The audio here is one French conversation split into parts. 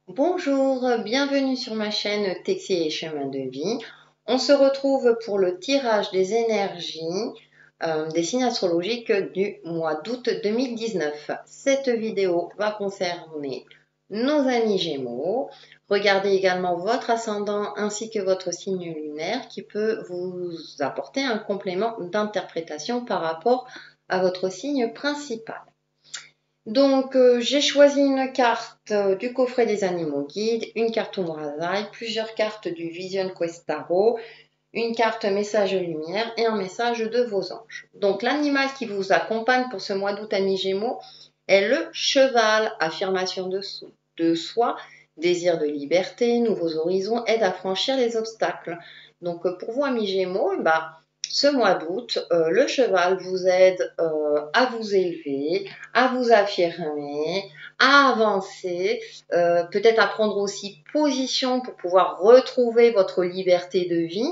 Bonjour, bienvenue sur ma chaîne Texier et Chemin de Vie. On se retrouve pour le tirage des énergies des signes astrologiques du mois d'août 2019. Cette vidéo va concerner nos amis Gémeaux. Regardez également votre ascendant ainsi que votre signe lunaire qui peut vous apporter un complément d'interprétation par rapport à votre signe principal. Donc, j'ai choisi une carte du coffret des animaux guides, une carte Umbrasaï, plusieurs cartes du Vision Quest Tarot, une carte message lumière et un message de vos anges. Donc, l'animal qui vous accompagne pour ce mois d'août, amis Gémeaux, est le cheval, affirmation de soi, désir de liberté, nouveaux horizons, aide à franchir les obstacles. Donc, pour vous, amis Gémeaux, ce mois d'août, le cheval vous aide à vous élever, à vous affirmer, à avancer, peut-être à prendre aussi position pour pouvoir retrouver votre liberté de vie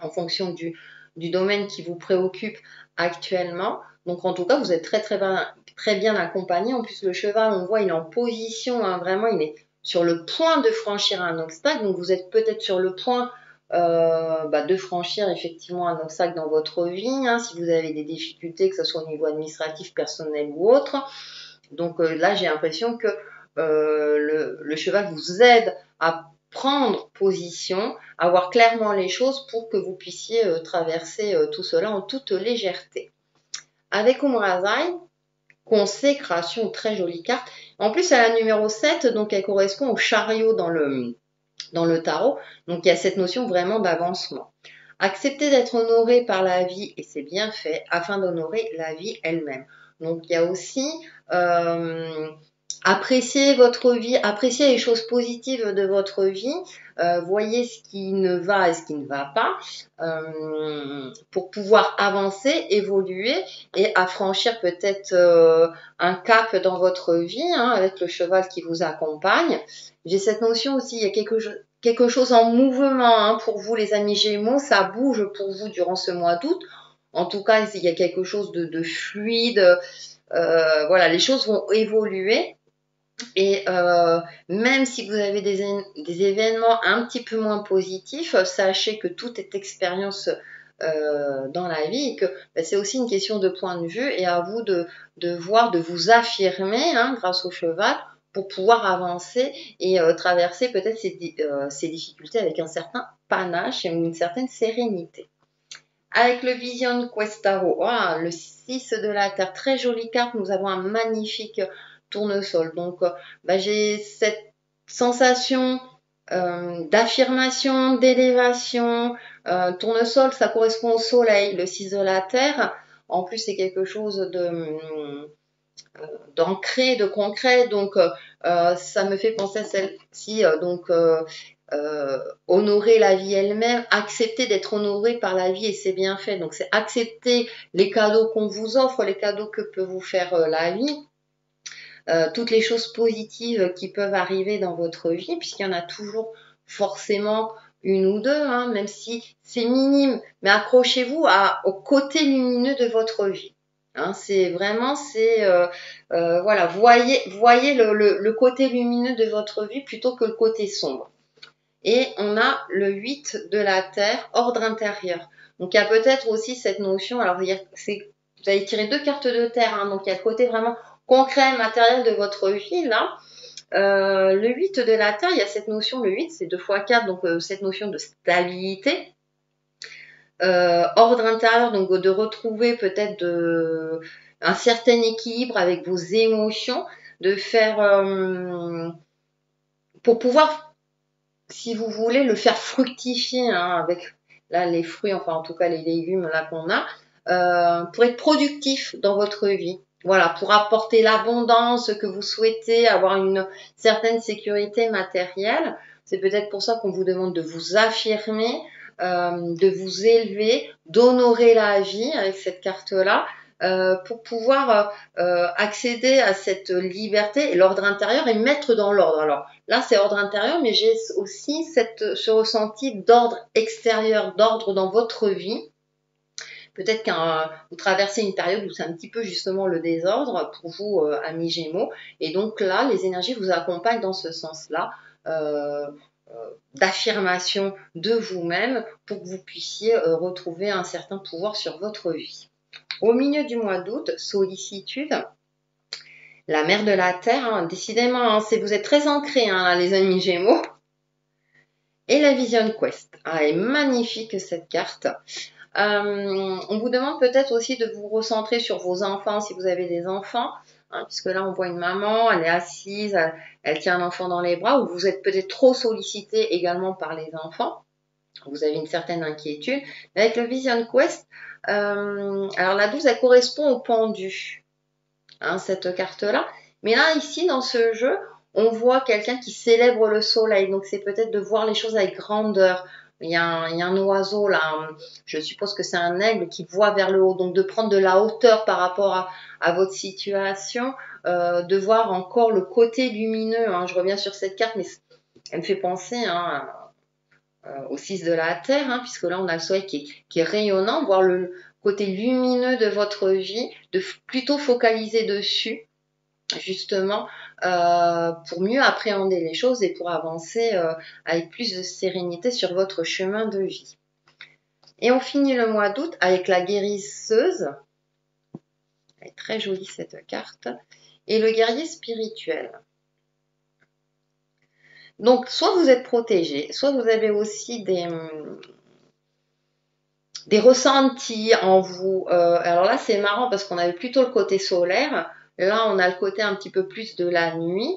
en fonction du domaine qui vous préoccupe actuellement. Donc en tout cas, vous êtes très bien accompagné. En plus, le cheval, on voit, il est en position, hein, vraiment, il est sur le point de franchir un obstacle. Donc vous êtes peut-être sur le point de franchir effectivement un obstacle dans votre vie, hein, si vous avez des difficultés, que ce soit au niveau administratif, personnel ou autre. Donc là, j'ai l'impression que le cheval vous aide à prendre position, à voir clairement les choses pour que vous puissiez traverser tout cela en toute légèreté. Avec Umrazai, consécration, très jolie carte. En plus, elle a la numéro 7, donc elle correspond au chariot dans le tarot. Donc il y a cette notion vraiment d'avancement. Accepter d'être honoré par la vie et ses bienfaits afin d'honorer la vie elle-même. Donc il y a aussi apprécier votre vie, apprécier les choses positives de votre vie, voyez ce qui ne va et ce qui ne va pas, pour pouvoir avancer, évoluer et affranchir peut-être un cap dans votre vie, hein, avec le cheval qui vous accompagne. J'ai cette notion aussi, il y a quelque chose en mouvement, hein, pour vous les amis Gémeaux, ça bouge pour vous durant ce mois d'août. En tout cas, il y a quelque chose de fluide. Voilà, les choses vont évoluer. Et même si vous avez des événements un petit peu moins positifs, sachez que tout est expérience dans la vie et que c'est aussi une question de point de vue et à vous de voir, de vous affirmer, hein, grâce au cheval pour pouvoir avancer et traverser peut-être ces difficultés avec un certain panache et une certaine sérénité. Avec le Vision Quest Tarot, le 6 de la Terre, très jolie carte, nous avons un magnifique tournesol. Donc, j'ai cette sensation d'affirmation, d'élévation. Tournesol, ça correspond au soleil, le 6 de la Terre. En plus, c'est quelque chose d'ancré, de concret. Donc, ça me fait penser à celle-ci. Honorer la vie elle-même, accepter d'être honoré par la vie et ses bienfaits. Donc, c'est accepter les cadeaux qu'on vous offre, les cadeaux que peut vous faire la vie. Toutes les choses positives qui peuvent arriver dans votre vie, puisqu'il y en a toujours forcément une ou deux, hein, même si c'est minime, mais accrochez-vous au côté lumineux de votre vie. Hein, c'est vraiment, voilà, voyez le côté lumineux de votre vie plutôt que le côté sombre. Et on a le 8 de la Terre, ordre intérieur. Donc il y a peut-être aussi cette notion, alors vous avez tiré deux cartes de Terre, hein, donc il y a le côté vraiment concret, matériel de votre vie là. Le 8 de la Terre, il y a cette notion, le 8 c'est 2 x 4, donc cette notion de stabilité. Ordre intérieur, donc de retrouver peut-être un certain équilibre avec vos émotions, de faire pour pouvoir, si vous voulez, le faire fructifier, hein, avec là les fruits, enfin en tout cas les légumes là qu'on a, pour être productif dans votre vie. Voilà, pour apporter l'abondance que vous souhaitez, avoir une certaine sécurité matérielle. C'est peut-être pour ça qu'on vous demande de vous affirmer, de vous élever, d'honorer la vie avec cette carte-là, pour pouvoir accéder à cette liberté et l'ordre intérieur et mettre dans l'ordre. Alors là, c'est ordre intérieur, mais j'ai aussi ce ressenti d'ordre extérieur, d'ordre dans votre vie. Peut-être que vous traversez une période où c'est un petit peu justement le désordre pour vous, amis Gémeaux. Et donc là, les énergies vous accompagnent dans ce sens-là, d'affirmation de vous-même pour que vous puissiez retrouver un certain pouvoir sur votre vie. Au milieu du mois d'août, sollicitude, la mère de la terre, hein, décidément, hein, vous êtes très ancrés, hein, les amis Gémeaux. Et la Vision Quest, ah, elle est magnifique cette carte. On vous demande peut-être aussi de vous recentrer sur vos enfants si vous avez des enfants, hein, puisque là on voit une maman, elle est assise, elle tient un enfant dans les bras, ou vous êtes peut-être trop sollicité également par les enfants, vous avez une certaine inquiétude. Mais avec le Vision Quest, alors la 12 elle correspond au pendu, hein, cette carte-là. Mais là ici dans ce jeu, on voit quelqu'un qui célèbre le soleil, donc c'est peut-être de voir les choses avec grandeur. Il y a un oiseau là, je suppose que c'est un aigle qui voit vers le haut, donc de prendre de la hauteur par rapport à votre situation, de voir encore le côté lumineux, hein. Je reviens sur cette carte, mais elle me fait penser, hein, au 6 de la Terre, hein, puisque là on a le soleil qui est rayonnant, voir le côté lumineux de votre vie, de plutôt focaliser dessus, justement, pour mieux appréhender les choses et pour avancer avec plus de sérénité sur votre chemin de vie. Et on finit le mois d'août avec la guérisseuse. Elle est très jolie cette carte. Et le guerrier spirituel. Donc, soit vous êtes protégé, soit vous avez aussi des ressentis en vous. Alors là, c'est marrant parce qu'on avait plutôt le côté solaire. Là, on a le côté un petit peu plus de la nuit.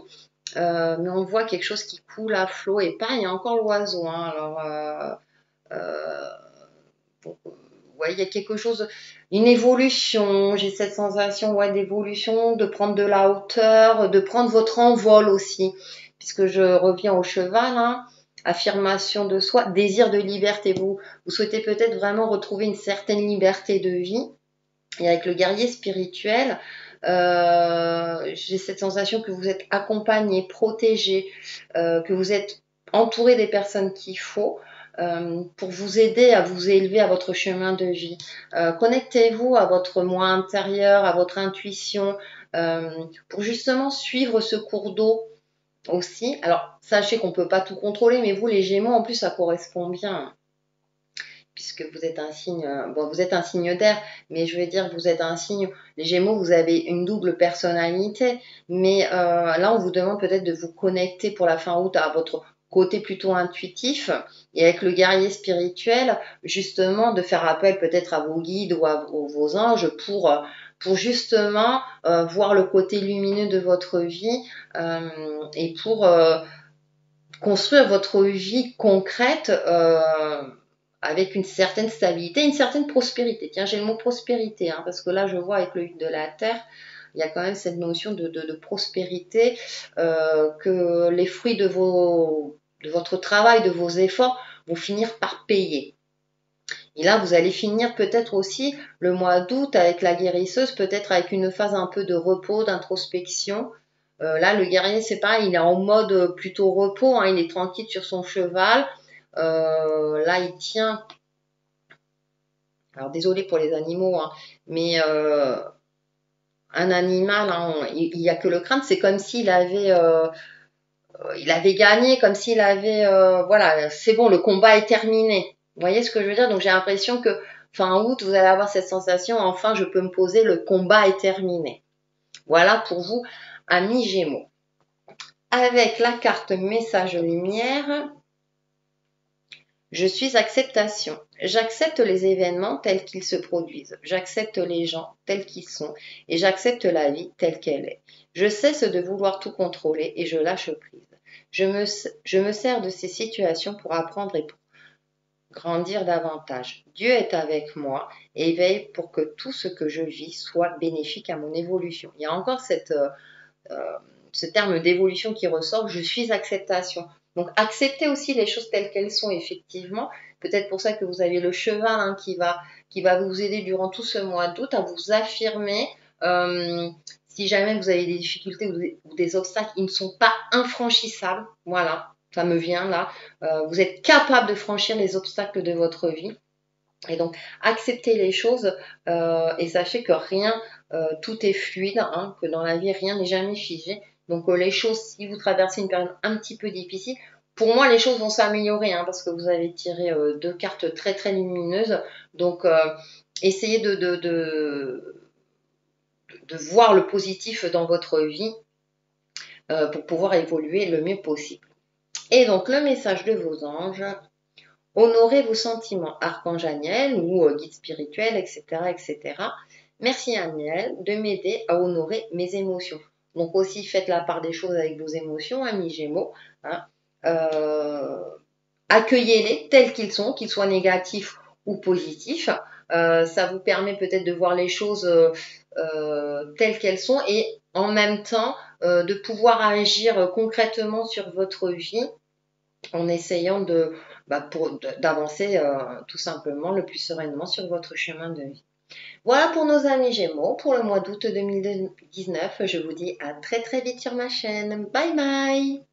Mais on voit quelque chose qui coule à flot. Et pareil, il y a encore l'oiseau. Hein. Alors, ouais, il y a quelque chose, une évolution. J'ai cette sensation, ouais, d'évolution, de prendre de la hauteur, de prendre votre envol aussi. Puisque je reviens au cheval, hein. Affirmation de soi, désir de liberté. Vous souhaitez peut-être vraiment retrouver une certaine liberté de vie. Et avec le guerrier spirituel, j'ai cette sensation que vous êtes accompagné, protégé, que vous êtes entouré des personnes qu'il faut pour vous aider à vous élever à votre chemin de vie. Connectez-vous à votre moi intérieur, à votre intuition, pour justement suivre ce cours d'eau aussi. Alors, sachez qu'on ne peut pas tout contrôler, mais vous, les Gémeaux, en plus, ça correspond bien. Puisque vous êtes un signe, bon, vous êtes un signe d'air, mais je veux dire que vous êtes un signe, les Gémeaux, vous avez une double personnalité, mais là, on vous demande peut-être de vous connecter pour la fin août à votre côté plutôt intuitif, et avec le guerrier spirituel, justement, de faire appel peut-être à vos guides ou à vos anges pour justement voir le côté lumineux de votre vie et pour construire votre vie concrète avec une certaine stabilité, une certaine prospérité. Tiens, j'ai le mot prospérité, hein, parce que là, je vois avec le 8 de la Terre, il y a quand même cette notion de prospérité, que les fruits de votre travail, de vos efforts, vont finir par payer. Et là, vous allez finir peut-être aussi le mois d'août avec la guérisseuse, peut-être avec une phase un peu de repos, d'introspection. Là, le guerrier, c'est pareil, il est en mode plutôt repos, hein, il est tranquille sur son cheval. Là, il tient. Alors, désolé pour les animaux, hein, mais un animal, hein, il n'y a que le crâne, c'est comme s'il il avait gagné, comme s'il avait, voilà, c'est bon, le combat est terminé. Vous voyez ce que je veux dire? Donc, j'ai l'impression que fin août, vous allez avoir cette sensation, enfin, je peux me poser, le combat est terminé. Voilà pour vous, amis Gémeaux. Avec la carte message lumière, je suis acceptation. J'accepte les événements tels qu'ils se produisent. J'accepte les gens tels qu'ils sont. Et j'accepte la vie telle qu'elle est. Je cesse de vouloir tout contrôler et je lâche prise. Je me sers de ces situations pour apprendre et pour grandir davantage. Dieu est avec moi et veille pour que tout ce que je vis soit bénéfique à mon évolution. Il y a encore ce terme d'évolution qui ressort. Je suis acceptation. Donc, acceptez aussi les choses telles qu'elles sont, effectivement. Peut-être pour ça que vous avez le cheval, hein, qui va vous aider durant tout ce mois d'août à vous affirmer. Si jamais vous avez des difficultés ou des obstacles, ils ne sont pas infranchissables. Voilà, ça me vient là. Vous êtes capable de franchir les obstacles de votre vie. Et donc, acceptez les choses et sachez que rien, tout est fluide, hein, que dans la vie, rien n'est jamais figé. Donc, les choses, si vous traversez une période un petit peu difficile, pour moi, les choses vont s'améliorer, hein, parce que vous avez tiré deux cartes très très lumineuses. Donc, essayez de voir le positif dans votre vie pour pouvoir évoluer le mieux possible. Et donc, le message de vos anges, honorez vos sentiments, archange Aniel ou guide spirituel, etc., etc. Merci Aniel de m'aider à honorer mes émotions. Donc aussi faites la part des choses avec vos émotions, amis Gémeaux. Hein. Euh, Accueillez-les tels qu'ils sont, qu'ils soient négatifs ou positifs. Ça vous permet peut-être de voir les choses telles qu'elles sont et en même temps de pouvoir agir concrètement sur votre vie en essayant d'avancer tout simplement le plus sereinement sur votre chemin de vie. Voilà pour nos amis Gémeaux pour le mois d'août 2019. Je vous dis à très très vite sur ma chaîne. Bye bye.